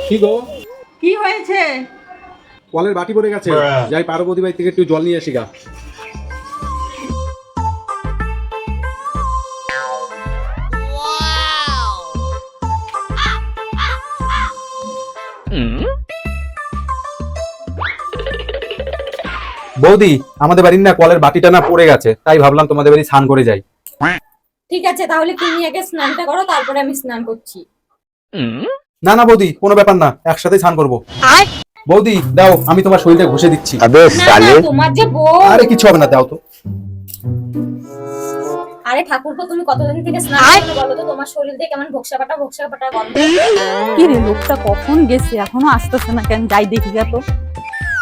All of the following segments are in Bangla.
কি গো? কি হয়েছে? কলের বাটি পড়ে গেছে, যাই পার্বতী বাড়ি থেকে একটু জল নিয়ে আসি গা। বৌদি, আমাদের বাড়ির না কলের বাটিটা না পড়ে গেছে, তাই ভাবলাম তোমাদের বাড়ি স্নান করে যাই। ঠিক আছে, তাহলে তুমি আগে স্নানটা করো, তারপরে আমি স্নান করছি। না না বৌদি, কোনো ব্যাপার না, একসাথে স্নান করবো। বৌদি দাও, আমি তোমার শরীরটা ঘষে দিচ্ছি। না না, তোমার যে বউ। আরে কিছু হবে না, দাও তো। আরে ঠাকুরপো, তুমি কতদিন থেকে স্নান করো বলো তো? তোমার শরীর দিয়ে কেমন ভোকসা পাটা গন্ধ। কি রে, লোকটা কখন গেছে, এখনো আসতেছে না কেন? যাই দেখি গা তো।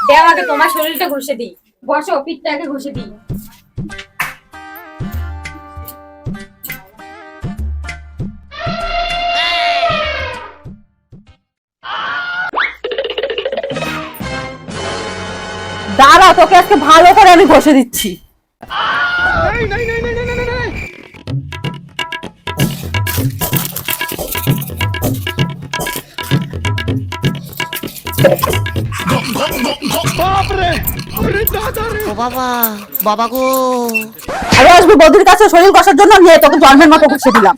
দেও আগে তোমার শরীরটা ঘষে দিই। বসো, পিঠটা আগে ঘষে দিই। দাঁড়া, তোকে আজকে ভালো করে আমি ঘষে দিচ্ছি। ও বাবা, বাবা গো। আরে আসবি বৌদির কাছে শরীর ঘষার জন্য, নিয়ে তোকে জন্মের মতো ঘষে দিলাম।